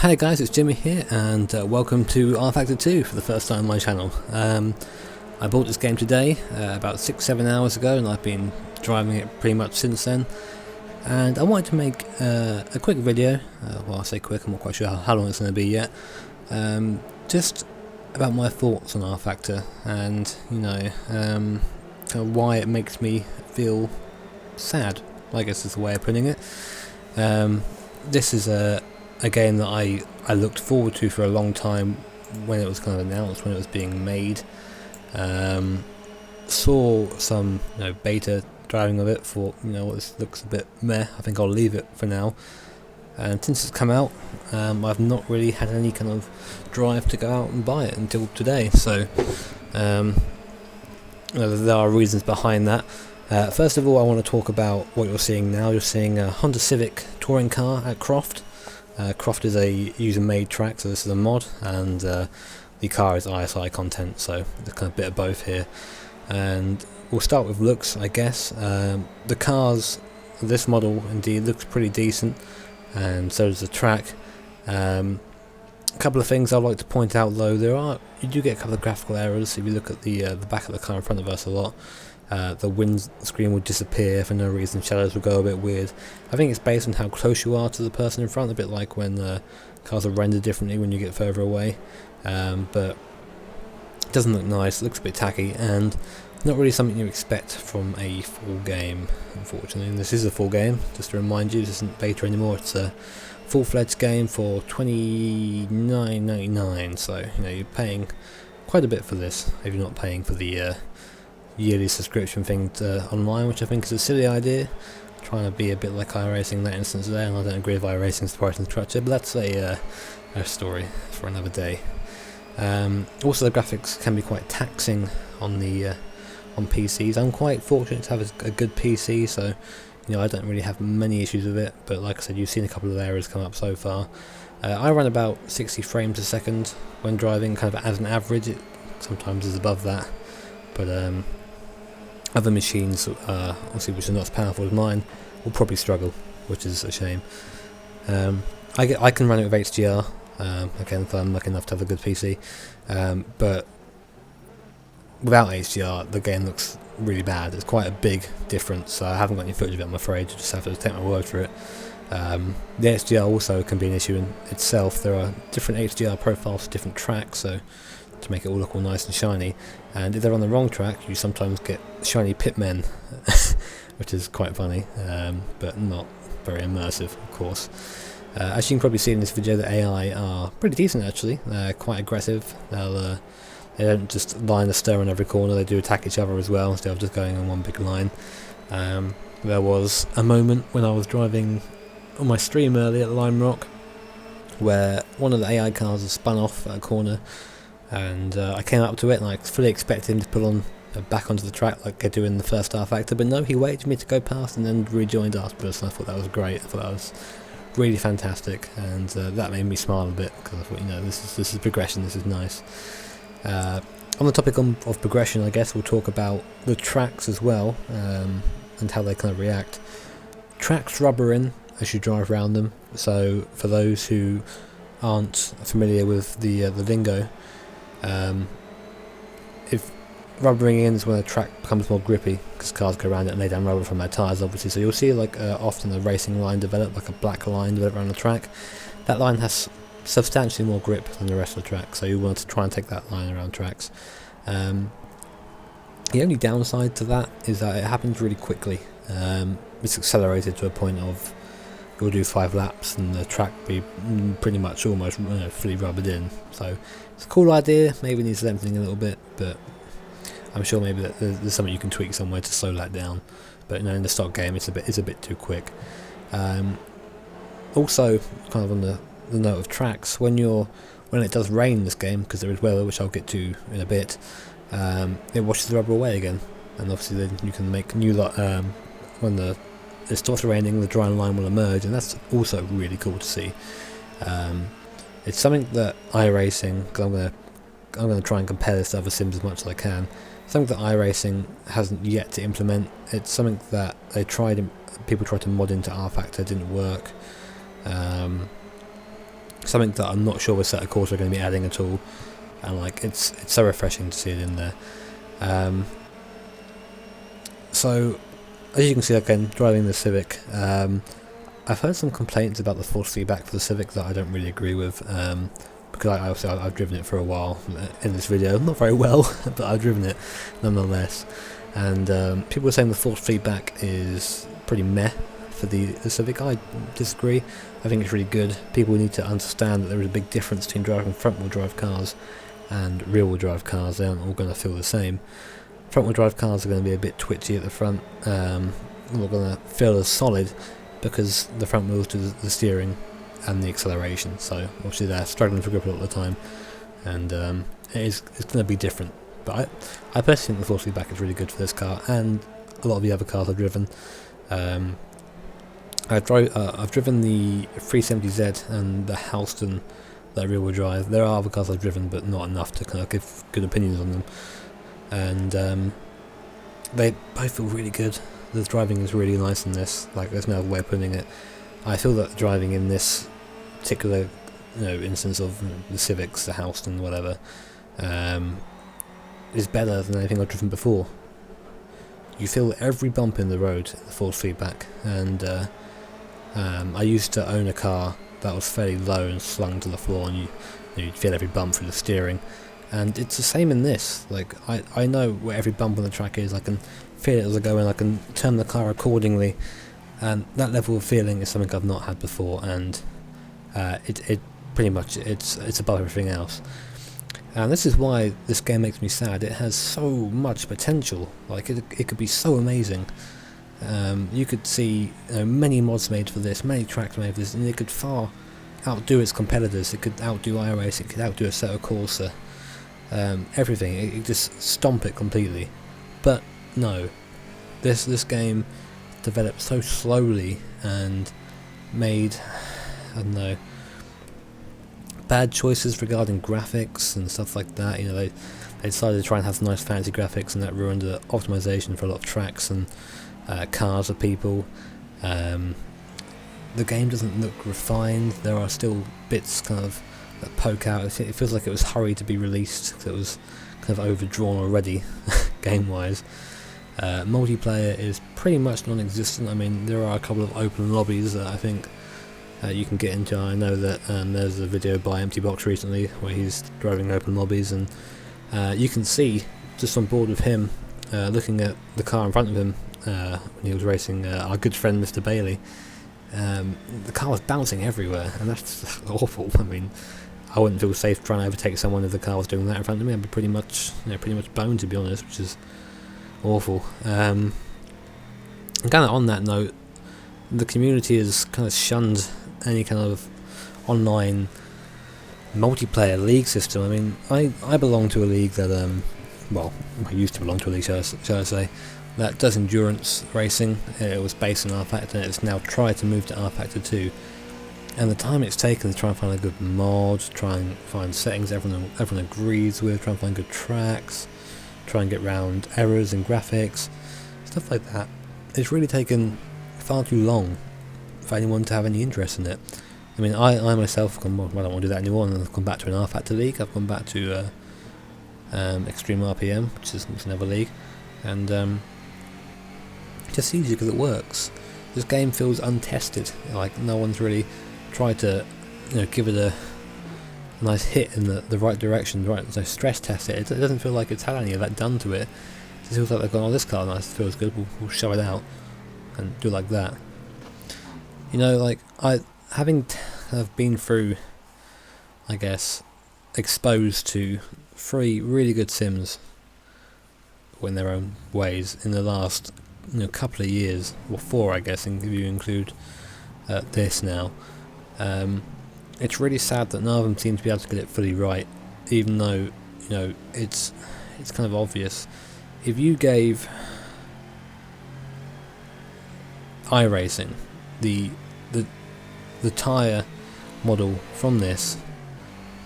Hey guys, it's Jimmy here, and welcome to rFactor 2 for the first time on my channel. I bought this game today, about 6-7 hours ago, and I've been driving it pretty much since then. And I wanted to make a quick video, well I say quick, I'm not quite sure how long it's going to be yet, just about my thoughts on rFactor, and kind of why it makes me feel sad, I guess is the way of putting it. This is a game that I looked forward to for a long time when it was kind of announced, when it was being made. Saw some beta driving of it, thought this looks a bit meh, I think I'll leave it for now. And since it's come out, I've not really had any kind of drive to go out and buy it until today, so there are reasons behind that. First of all, I want to talk about what you're seeing now. You're seeing a Honda Civic touring car at Croft. Croft is a user-made track, so this is a mod, and the car is ISI content, so there's kind of a bit of both here. And we'll start with looks, I guess. The cars, this model indeed looks pretty decent, and so does the track. A couple of things I'd like to point out though, you do get a couple of graphical errors. If you look at the back of the car in front of us a lot, the windscreen will disappear for no reason, shadows will go a bit weird. I think it's based on how close you are to the person in front, a bit like when cars are rendered differently when you get further away. But it doesn't look nice, it looks a bit tacky, and not really something you expect from a full game, unfortunately. And this is a full game, just to remind you, this isn't beta anymore, it's a full-fledged game for $29.99, so you're paying quite a bit for this if you're not paying for the yearly subscription thing online, which I think is a silly idea. Trying to be a bit like iRacing in that instance there, and I don't agree with iRacing's pricing structure, but that's a story for another day. Also, the graphics can be quite taxing on the on PCs. I'm quite fortunate to have a good PC, so I don't really have many issues with it, but like I said, you've seen a couple of errors come up so far. I run about 60 frames a second when driving, kind of as an average. It sometimes is above that, but other machines, obviously which are not as powerful as mine, will probably struggle, which is a shame. I can run it with HDR, again if I'm lucky enough to have a good PC, but without HDR the game looks really bad. It's quite a big difference, so I haven't got any footage of it, I'm afraid. You just have to take my word for it. The HDR also can be an issue in itself. There are different HDR profiles for different tracks, so to make it all look all nice and shiny, and if they're on the wrong track you sometimes get shiny pitmen, which is quite funny, but not very immersive, of course. As you can probably see in this video, the AI are pretty decent actually. They're quite aggressive. They don't just line a stir on every corner, they do attack each other as well instead of just going on one big line. There was a moment when I was driving on my stream earlier at Lime Rock where one of the AI cars was spun off at a corner, and I came up to it and I fully expected him to pull on back onto the track like I do in the first rFactor, but no, he waited for me to go past and then rejoined afterwards, and I thought that was great. I thought that was really fantastic, and that made me smile a bit, because I thought, this is progression, this is nice. On the topic of progression, I guess we'll talk about the tracks as well, and how they kind of react. Tracks rubber in as you drive around them, so for those who aren't familiar with the lingo, if rubbering in is when a track becomes more grippy, because cars go around it and lay down rubber from their tyres obviously, so you'll see often a racing line develop, like a black line develop around the track. That line has substantially more grip than the rest of the track, so you want to try and take that line around tracks. The only downside to that is that it happens really quickly. It's accelerated to a point of you'll do 5 laps and the track will be pretty much almost fully rubbered in. So it's a cool idea, maybe needs lengthening a little bit, but I'm sure maybe that there's something you can tweak somewhere to slow that down. But in the stock game it's a bit too quick. Also, kind of on the note of tracks, when it does rain in this game, because there is weather which I'll get to in a bit, it washes the rubber away again, and obviously then you can make new when it stops raining, the dry line will emerge, and that's also really cool to see. It's something that iRacing, because I'm going to try and compare this to other sims as much as I can, something that iRacing hasn't yet to implement. It's something that people tried to mod into rFactor, didn't work. something that I'm not sure Assetto Corsa are going to be adding at all, and like it's so refreshing to see it in there. So as you can see, again, driving the Civic, I've heard some complaints about the force feedback for the Civic that I don't really agree with, because I've driven it for a while in this video, not very well, but I've driven it nonetheless, and people were saying the force feedback is pretty meh for the Civic. I disagree. I think it's really good. People need to understand that there is a big difference between driving front-wheel drive cars and rear-wheel drive cars. They aren't all going to feel the same. Front-wheel drive cars are going to be a bit twitchy at the front, not going to feel as solid because the front wheels do the steering and the acceleration, so obviously they're struggling for grip a lot of the time, and it's going to be different. But I personally think the force feedback is really good for this car and a lot of the other cars I've driven. I've driven the 370Z and the Halston, that rear-wheel drive. There are other cars I've driven, but not enough to kind of give good opinions on them. And they both feel really good. The driving is really nice in this. Like, there's no other way of putting it. I feel that driving in this particular, instance of the Civics, the Halston, whatever, is better than anything I've driven before. You feel every bump in the road, the force feedback, and I used to own a car that was fairly low and slung to the floor, and you'd feel every bump through the steering, and it's the same in this. Like, I know where every bump on the track is. I can feel it as I go in. I can turn the car accordingly, and that level of feeling is something I've not had before, and it pretty much it's above everything else. And this is why this game makes me sad. It has so much potential. Like, it could be so amazing. You could see many mods made for this, many tracks made for this, and it could far outdo its competitors. It could outdo iRace, it could outdo Assetto Corsa, everything. It could just stomp it completely. But no, this game developed so slowly and made, I don't know, bad choices regarding graphics and stuff like that. They decided to try and have nice fancy graphics, and that ruined the optimization for a lot of tracks and cars of people. The game doesn't look refined. There are still bits kind of that poke out. It feels like it was hurried to be released because it was kind of overdrawn already game wise. Multiplayer is pretty much non-existent. I mean, there are a couple of open lobbies that I think you can get into. I know that there's a video by Empty Box recently where he's driving open lobbies, and you can see just on board with him looking at the car in front of him when he was racing our good friend Mr. Bailey. The car was bouncing everywhere, and that's awful. I mean, I wouldn't feel safe trying to overtake someone if the car was doing that in front of me. I'd be pretty much boned, to be honest, which is awful. And kind of on that note, the community has kind of shunned any kind of online multiplayer league system. I mean, I belong to a league that, well, I used to belong to a league, shall I say, that does endurance racing. It was based on rFactor, and it's now tried to move to rFactor 2. And the time it's taken to try and find a good mod, try and find settings everyone agrees with, try and find good tracks, try and get around errors in graphics, stuff like that, it's really taken far too long for anyone to have any interest in it. I mean, I myself have gone, well, I don't want to do that anymore, and I've gone back to an rFactor league. I've gone back to Extreme RPM, which is another league, and just easier because it works. This game feels untested. Like, no one's really tried to give it a nice hit in the right direction, right? So stress test it. It doesn't feel like it's had any of that done to it. It feels like they've gone, oh, this car nice, feels good, we'll show it out and do it like that. Like, having kind of been through, I guess, exposed to 3 really good sims in their own ways in the last couple of years, or 4 I guess, if you include this now. It's really sad that none of them seem to be able to get it fully right, even though it's kind of obvious. If you gave iRacing the tyre model from this,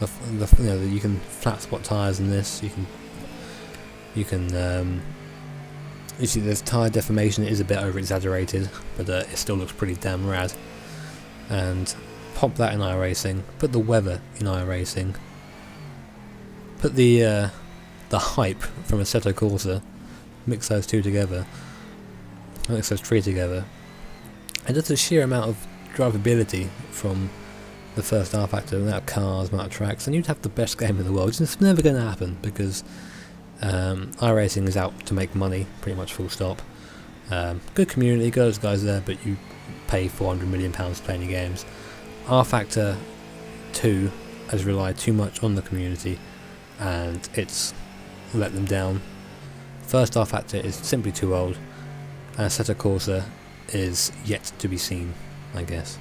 you can flat spot tyres in this, you can you see there's tyre deformation. It is a bit over exaggerated, but it still looks pretty damn rad. And pop that in iRacing, put the weather in iRacing, put the hype from Assetto Corsa, mix those two together, mix those three together, and just the sheer amount of drivability from the first rFactor, amount of cars, amount of tracks, and you'd have the best game in the world. It's never going to happen because iRacing is out to make money, pretty much full stop. Good community, good those guys there, but you pay £400 million to play any games. rFactor 2 has relied too much on the community and it's let them down. First rFactor is simply too old, and Assetto Corsa is yet to be seen, I guess.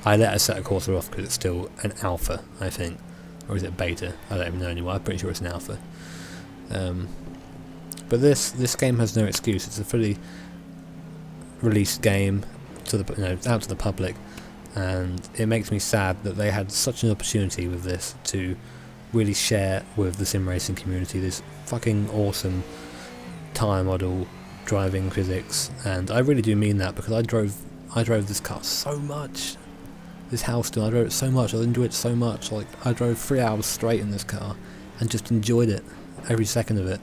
I let Assetto Corsa off because it's still an alpha, I think. Or is it beta? I don't even know anymore. I'm pretty sure it's an alpha. But this game has no excuse. It's a fully released game to the out to the public, and it makes me sad that they had such an opportunity with this to really share with the sim racing community this fucking awesome tyre model, driving physics, and I really do mean that because I drove this car so much. This Houston, I drove it so much, I enjoyed it so much. Like, I drove 3 hours straight in this car and just enjoyed it, every second of it.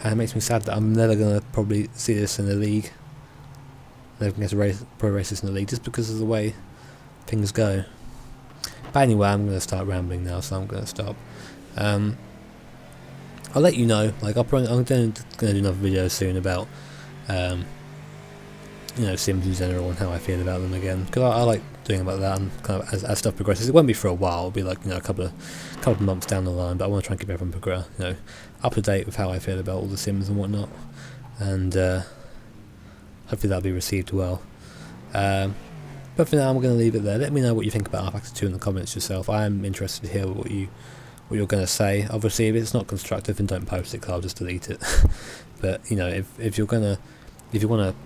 And it makes me sad that I'm never going to probably see this in the league. Never going to get pro races in the league just because of the way things go. But anyway, I'm going to start rambling now, so I'm going to stop. I'll let you know. Like, I'm going to do another video soon about sims in general and how I feel about them again, because I like doing about that, and kind of as stuff progresses. It won't be for a while. It'll be like a couple of months down the line. But I want to try and keep everyone up to date with how I feel about all the sims and whatnot, and hopefully that'll be received well. But for now, I'm going to leave it there. Let me know what you think about rFactor 2 in the comments yourself. I am interested to hear what you're going to say. Obviously, if it's not constructive, then don't post it, because I'll just delete it. But if you want to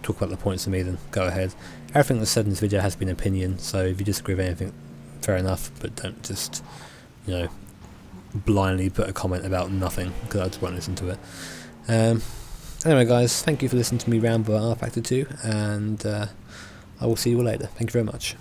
talk about the points to me, then go ahead. Everything that's said in this video has been opinion, so if you disagree with anything, fair enough, but don't just blindly put a comment about nothing, because I just won't listen to it. Anyway guys, thank you for listening to me ramble about rFactor 2, and I will see you all later. Thank you very much.